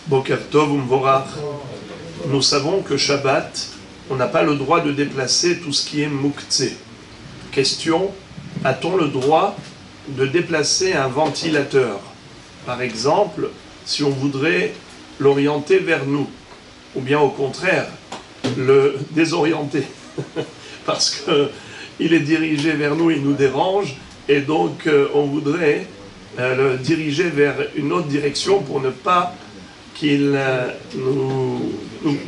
Boker Tov Umvorach. Nous savons que Shabbat, on n'a pas le droit de déplacer tout ce qui est Mouktsé. Question, a-t-on le droit de déplacer un ventilateur? Par exemple, si on voudrait l'orienter vers nous, ou bien au contraire, le désorienter, parce qu'il est dirigé vers nous, il nous dérange, et donc on voudrait le diriger vers une autre direction pour ne pas qu'il nous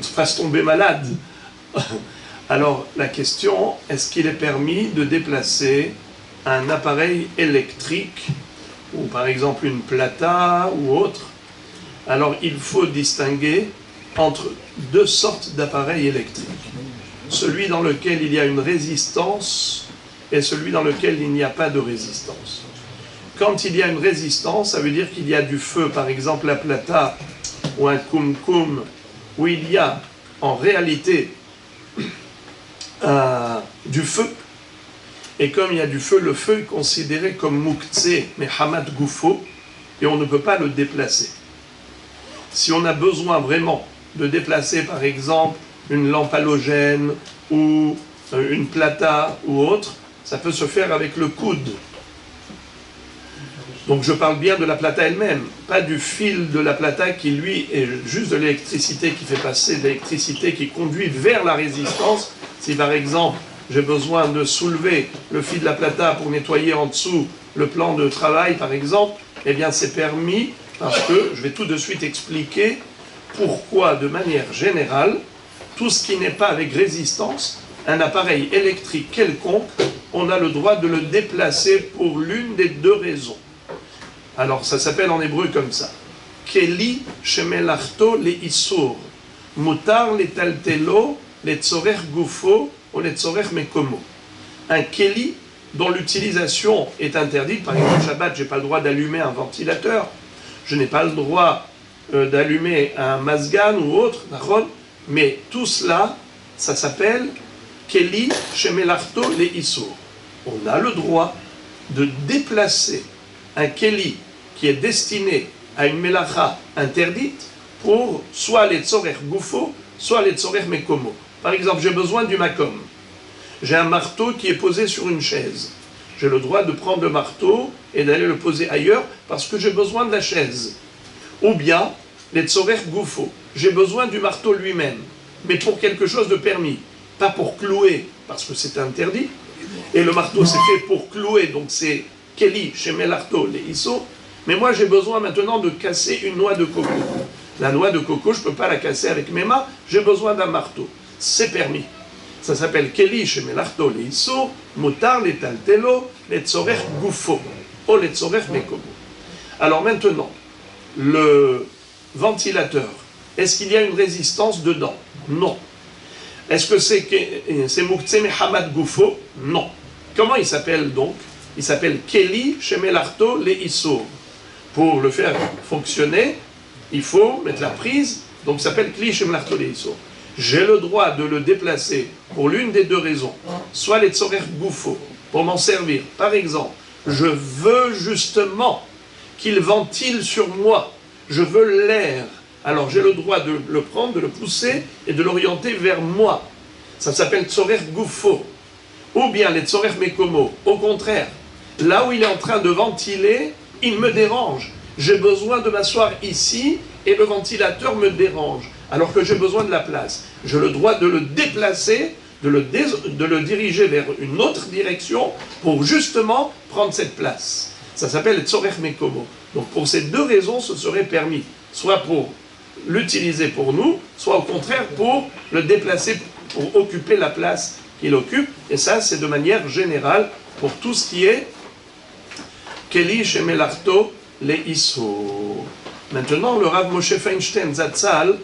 fasse tomber malade. Alors la question, est-ce qu'il est permis de déplacer un appareil électrique, ou par exemple une plata ou autre? Alors il faut distinguer entre deux sortes d'appareils électriques. Celui dans lequel il y a une résistance et celui dans lequel il n'y a pas de résistance. Quand il y a une résistance, ça veut dire qu'il y a du feu, par exemple la plata ou un kumkum, où il y a en réalité du feu. Et comme il y a du feu, le feu est considéré comme muktsé, mais hamad goufo, et on ne peut pas le déplacer. Si on a besoin vraiment de déplacer, par exemple, une lampe halogène ou une plata ou autre, ça peut se faire avec le coude. Donc je parle bien de la plata elle-même, pas du fil de la plata qui lui est juste de l'électricité qui fait passer de l'électricité qui conduit vers la résistance. Si par exemple j'ai besoin de soulever le fil de la plata pour nettoyer en dessous le plan de travail par exemple, eh bien c'est permis parce que je vais tout de suite expliquer pourquoi de manière générale, tout ce qui n'est pas avec résistance, un appareil électrique quelconque, on a le droit de le déplacer pour l'une des deux raisons. Alors ça s'appelle en hébreu comme ça. Keli shemelachto le isur, mutar le taltelo le tzorer gufo ou le tzorer mekomo. Un keli dont l'utilisation est interdite, par exemple Shabbat, je n'ai pas le droit d'allumer un ventilateur, je n'ai pas le droit d'allumer un mazgan ou autre, mais tout cela, ça s'appelle Keli shemelachto le isur. On a le droit de déplacer un keli qui est destiné à une melacha interdite pour soit les tzorer gufo, soit les tzorer mekomo. Par exemple, j'ai besoin du makom. J'ai un marteau qui est posé sur une chaise. J'ai le droit de prendre le marteau et d'aller le poser ailleurs parce que j'ai besoin de la chaise. Ou bien, les tzorer gufo. J'ai besoin du marteau lui-même, mais pour quelque chose de permis. Pas pour clouer, parce que c'est interdit. Et le marteau, c'est fait pour clouer, donc c'est Keli, shemelarto, les iso. Mais moi, j'ai besoin maintenant de casser une noix de coco. La noix de coco, je ne peux pas la casser avec mes mains, j'ai besoin d'un marteau. C'est permis. Ça s'appelle Keli, shemelarto, les iso, mutar, les taltelo, les tzorer gufo, ou les tzorer mekomo. Alors maintenant, le ventilateur, est-ce qu'il y a une résistance dedans? Non. Est-ce que c'est muktsé mehamad gufo? Non. Comment il s'appelle donc? Il s'appelle Keli shemelarto le isur. Pour le faire fonctionner, il faut mettre la prise, donc ça s'appelle Keli shemelarto le isur. J'ai le droit de le déplacer pour l'une des deux raisons. Soit les tzorer gufo, pour m'en servir. Par exemple, je veux justement qu'il ventile sur moi. Je veux l'air. Alors j'ai le droit de le prendre, de le pousser et de l'orienter vers moi. Ça s'appelle tzorer gufo. Ou bien les tzorer mekomo. Au contraire, là où il est en train de ventiler, il me dérange. J'ai besoin de m'asseoir ici et le ventilateur me dérange. Alors que j'ai besoin de la place. J'ai le droit de le déplacer, de le diriger vers une autre direction pour justement prendre cette place. Ça s'appelle tzorer mekomo. Donc pour ces deux raisons, ce serait permis. Soit pour l'utiliser pour nous, soit au contraire pour le déplacer, pour occuper la place qu'il occupe. Et ça, c'est de manière générale pour tout ce qui est Keli shemelarto le isur. Maintenant, le Rav Moshe Feinstein Zatzal,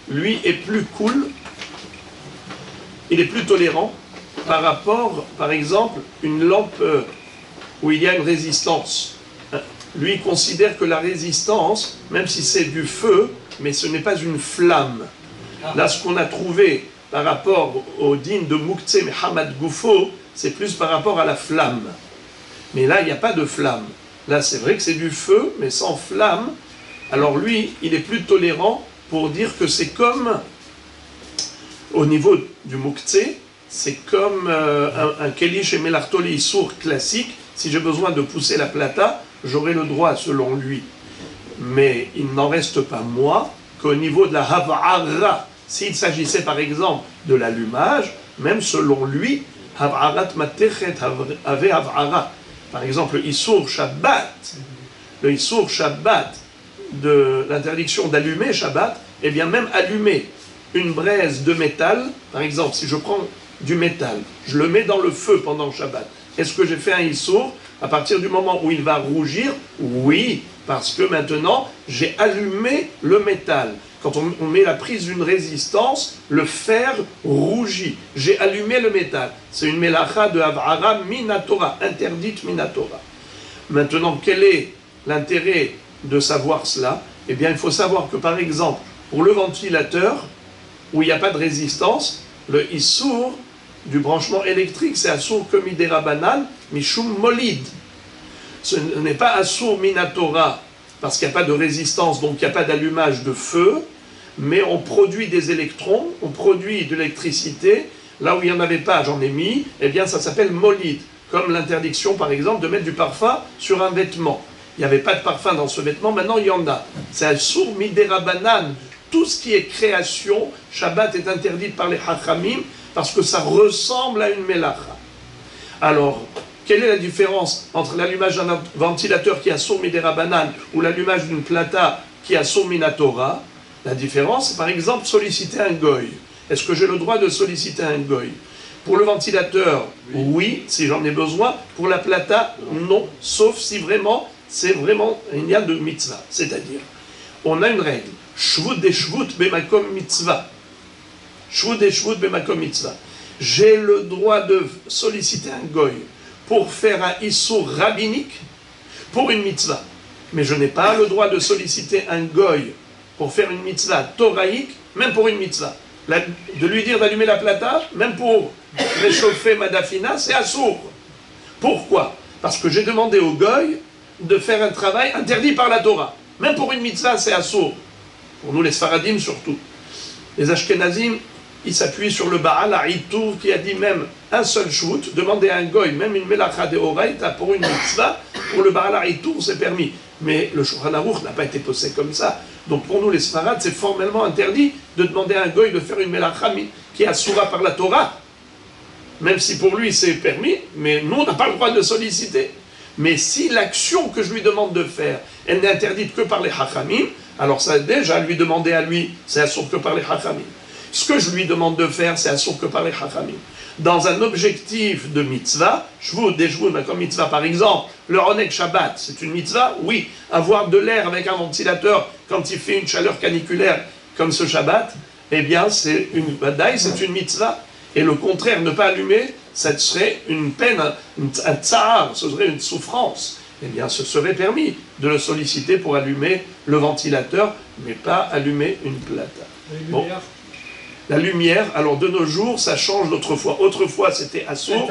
lui, est plus cool, il est plus tolérant par rapport, par exemple, une lampe où il y a une résistance. Lui considère que la résistance, même si c'est du feu, mais ce n'est pas une flamme. Là, ce qu'on a trouvé par rapport au din de muktsé mehamad gufo, c'est plus par rapport à la flamme. Mais là, il n'y a pas de flamme. Là, c'est vrai que c'est du feu, mais sans flamme. alors lui, il est plus tolérant pour dire que c'est comme, au niveau du Moukhtse, c'est comme un Keli chez Melartoli sourd classique. Si j'ai besoin de pousser la plata, j'aurai le droit selon lui. Mais il n'en reste pas moins qu'au niveau de la Hav'ara, s'il s'agissait par exemple de l'allumage, même selon lui, Hav'arat Matechet Ave Hav'ara. Par exemple, le Issour Shabbat, le Issour Shabbat de l'interdiction d'allumer Shabbat, eh bien même allumer une braise de métal, par exemple, si je prends du métal, je le mets dans le feu pendant Shabbat, est-ce que j'ai fait un Issour à partir du moment où il va rougir? Oui, parce que maintenant, j'ai allumé le métal. Quand on met la prise d'une résistance, le fer rougit. J'ai allumé le métal. C'est une mélacha de Hav'ara minatora, interdite minatora. Maintenant, quel est l'intérêt de savoir cela? Eh bien, il faut savoir que, par exemple, pour le ventilateur, où il n'y a pas de résistance, le issour du branchement électrique, c'est assour komidera banane, mishum molid. Ce n'est pas assour minatora, parce qu'il n'y a pas de résistance, donc il n'y a pas d'allumage de feu, mais on produit des électrons, on produit de l'électricité, là où il n'y en avait pas, j'en ai mis, eh bien ça s'appelle molid, comme l'interdiction par exemple de mettre du parfum sur un vêtement. Il n'y avait pas de parfum dans ce vêtement, maintenant il y en a. C'est assour midera banane. Tout ce qui est création, Shabbat est interdit par les Hachamim, parce que ça ressemble à une mélacha. Alors, quelle est la différence entre l'allumage d'un ventilateur qui a sour midera banane ou l'allumage d'une plata qui a sour minatora? La différence, c'est par exemple solliciter un goy. Est-ce que j'ai le droit de solliciter un goy? Pour le ventilateur, oui, si j'en ai besoin. Pour la plata, non, sauf si vraiment, c'est vraiment, il y a de mitzvah. C'est-à-dire, on a une règle. Shvut de shvut bemakom mitzvah. Shvut de shvut bemakom mitzvah. J'ai le droit de solliciter un goy pour faire un issour rabbinique pour une mitzvah. Mais je n'ai pas le droit de solliciter un goy pour faire une mitzvah toraïque, même pour une mitzvah. De lui dire d'allumer la plata, même pour réchauffer ma dafina, c'est assour. Pourquoi? Parce que j'ai demandé au goy de faire un travail interdit par la Torah. Même pour une mitzvah, c'est assour. Pour nous, les Sfaradim surtout. Les Ashkenazim, ils s'appuient sur le Baal Haïtour qui a dit même un seul shvut, demander à un goy, même une melacha de oraita pour une mitzvah, pour le Baal Haïtour, c'est permis. Mais le Shulchan Aruch n'a pas été posé comme ça. Donc pour nous, les Sfarad, c'est formellement interdit de demander à un goy de faire une melacha qui est assoura par la Torah. Même si pour lui c'est permis, mais nous, on n'a pas le droit de solliciter. Mais si l'action que je lui demande de faire, elle n'est interdite que par les Hachamim, alors ça déjà lui demander à lui, c'est assour que par les Hachamim. Ce que je lui demande de faire, c'est assour que par les Hachamim. Dans un objectif de mitzvah, shvut, des shvut, comme mitzvah par exemple, le Ronek Shabbat, c'est une mitzvah? Oui. Avoir de l'air avec un ventilateur quand il fait une chaleur caniculaire comme ce Shabbat, eh bien c'est une badaï, c'est une mitzvah. Et le contraire, ne pas allumer, ça serait une peine, un tsar, ce serait une souffrance. Eh bien, ce serait permis de le solliciter pour allumer le ventilateur, mais pas allumer une plata. Bon. La lumière, alors de nos jours, ça change d'autrefois. Autrefois, c'était assourd,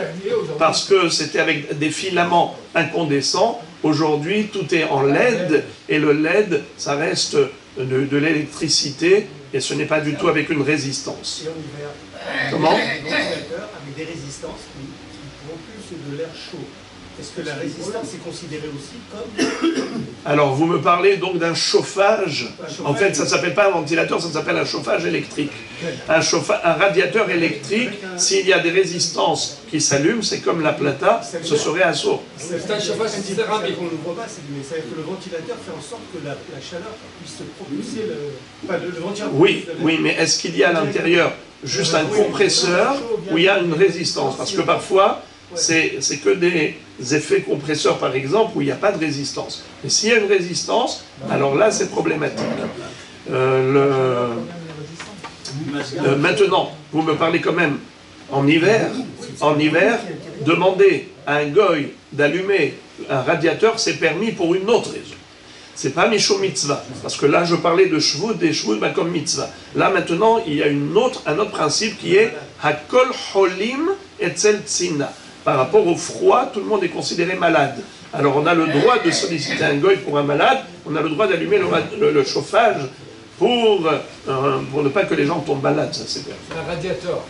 parce que c'était avec des filaments incandescents. Aujourd'hui, tout est en LED, et le LED, ça reste de l'électricité, et ce n'est pas du tout avec une résistance. Comment? Avec des résistances qui vont plus de l'air chaud. Est-ce que la résistance est considérée aussi comme... Alors, vous me parlez donc d'un chauffage. En fait, ça ne s'appelle pas un ventilateur, ça s'appelle un chauffage électrique. Un radiateur électrique, s'il y a des résistances qui s'allument, c'est comme la plata, ce serait un sourd. C'est un chauffage céramique. On ne le voit pas, c'est-à-dire que le ventilateur fait en sorte que la chaleur puisse propulser le ventilateur. Oui, mais est-ce qu'il y a à l'intérieur juste un compresseur où il y a une résistance? Parce que parfois, c'est que des effets compresseurs, par exemple, où il n'y a pas de résistance. Mais s'il y a une résistance, alors là, c'est problématique. Maintenant, vous me parlez quand même en hiver. En hiver, demander à un goy d'allumer un radiateur, c'est permis pour une autre raison. C'est pas Misho Mitzvah, parce que là je parlais de Shvut, des Shvut comme Mitzvah. Là maintenant, il y a un autre principe qui est Hakol Holim Etzel Tzina. Par rapport au froid, tout le monde est considéré malade. Alors on a le droit de solliciter un goy pour un malade, on a le droit d'allumer le chauffage pour ne pas que les gens tombent malades, ça c'est bien. Un radiateur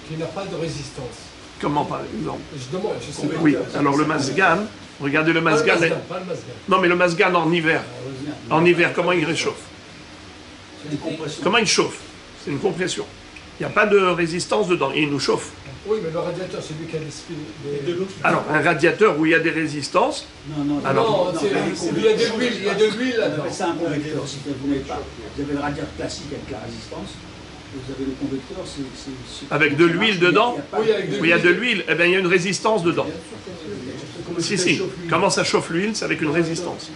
qui n'a pas de résistance. Comment par exemple? Je demande, je sais pas. Oui, alors le masgan, regardez le masgan. Pas le masgan. Non mais le masgan en hiver. En hiver, comment il réchauffe? Comment il chauffe? C'est une compression. Il n'y a pas de résistance dedans, et il nous chauffe. Oui, mais le radiateur, c'est lui qui a des... Alors, un radiateur où il y a des résistances, Non, il y a de l'huile là-dedans. C'est un convecteur, vous n'avez pas. Vous avez le radiateur classique avec la résistance, et vous avez le convecteur, c'est... avec de l'huile dedans, Oui, avec de où il y a de l'huile, eh bien il y a une résistance dedans. Si, si. Comment ça chauffe l'huile? C'est avec une résistance.